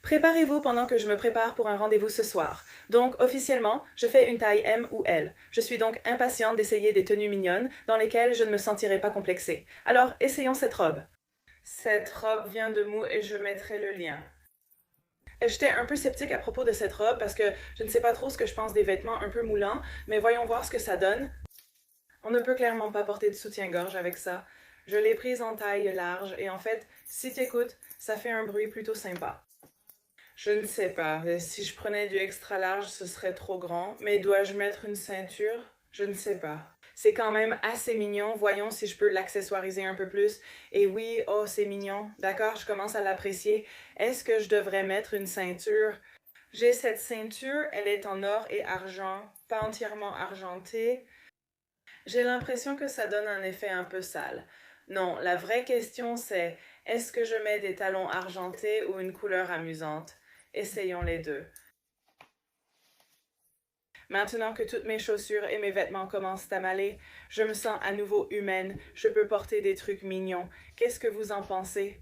Préparez-vous pendant que je me prépare pour un rendez-vous ce soir. Donc, officiellement, je fais une taille M ou L. Je suis donc impatiente d'essayer des tenues mignonnes dans lesquelles je ne me sentirai pas complexée. Alors, essayons cette robe. Cette robe vient de Mou et je mettrai le lien. J'étais un peu sceptique à propos de cette robe parce que je ne sais pas trop ce que je pense des vêtements un peu moulants, mais voyons voir ce que ça donne. On ne peut clairement pas porter de soutien-gorge avec ça. Je l'ai prise en taille large et en fait, si t'écoutes, ça fait un bruit plutôt sympa. Je ne sais pas. Si je prenais du extra large, ce serait trop grand. Mais dois-je mettre une ceinture? Je ne sais pas. C'est quand même assez mignon. Voyons si je peux l'accessoiriser un peu plus. Et oui, oh, c'est mignon. D'accord, je commence à l'apprécier. Est-ce que je devrais mettre une ceinture? J'ai cette ceinture, elle est en or et argent, pas entièrement argentée. J'ai l'impression que ça donne un effet un peu sale. Non, la vraie question c'est, est-ce que je mets des talons argentés ou une couleur amusante? Essayons les deux. Maintenant que toutes mes chaussures et mes vêtements commencent à m'aller, je me sens à nouveau humaine, je peux porter des trucs mignons. Qu'est-ce que vous en pensez?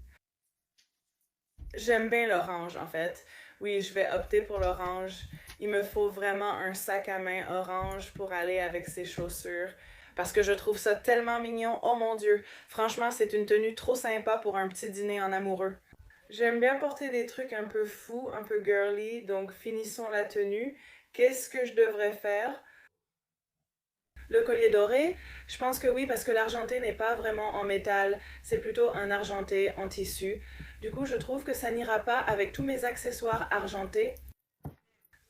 J'aime bien l'orange en fait. Oui, je vais opter pour l'orange. Il me faut vraiment un sac à main orange pour aller avec ces chaussures. Parce que je trouve ça tellement mignon. Oh mon Dieu, franchement, c'est une tenue trop sympa pour un petit dîner en amoureux. J'aime bien porter des trucs un peu fous, un peu girly, donc finissons la tenue. Qu'est-ce que je devrais faire? Le collier doré? Je pense que oui, parce que l'argenté n'est pas vraiment en métal, c'est plutôt un argenté en tissu. Du coup, je trouve que ça n'ira pas avec tous mes accessoires argentés.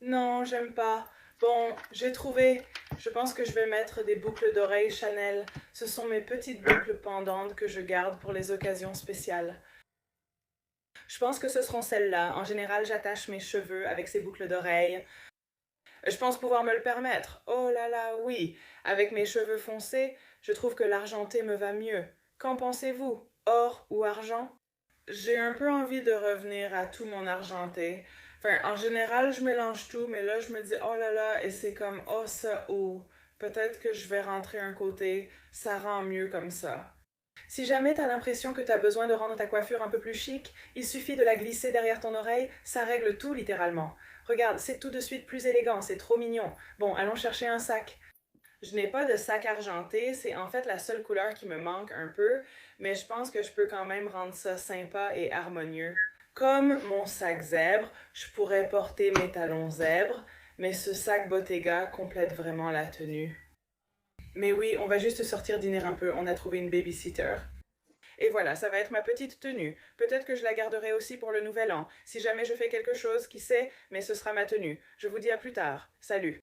Non, j'aime pas. Bon, j'ai trouvé. Je pense que je vais mettre des boucles d'oreilles Chanel. Ce sont mes petites boucles pendantes que je garde pour les occasions spéciales. Je pense que ce seront celles-là. En général, j'attache mes cheveux avec ces boucles d'oreilles. Je pense pouvoir me le permettre. Oh là là, oui. Avec mes cheveux foncés, je trouve que l'argenté me va mieux. Qu'en pensez-vous? Or ou argent? J'ai un peu envie de revenir à tout mon argenté. Enfin, en général, je mélange tout, mais là, je me dis, oh là là, et c'est comme, oh ça, oh. Peut-être que je vais rentrer un côté, ça rend mieux comme ça. Si jamais t'as l'impression que t'as besoin de rendre ta coiffure un peu plus chic, il suffit de la glisser derrière ton oreille, ça règle tout littéralement. Regarde, c'est tout de suite plus élégant, c'est trop mignon. Bon, allons chercher un sac. Je n'ai pas de sac argenté, c'est en fait la seule couleur qui me manque un peu, mais je pense que je peux quand même rendre ça sympa et harmonieux. Comme mon sac zèbre, je pourrais porter mes talons zèbres, mais ce sac Bottega complète vraiment la tenue. Mais oui, on va juste sortir dîner un peu, on a trouvé une babysitter. Et voilà, ça va être ma petite tenue. Peut-être que je la garderai aussi pour le nouvel an. Si jamais je fais quelque chose, qui sait, mais ce sera ma tenue. Je vous dis à plus tard. Salut.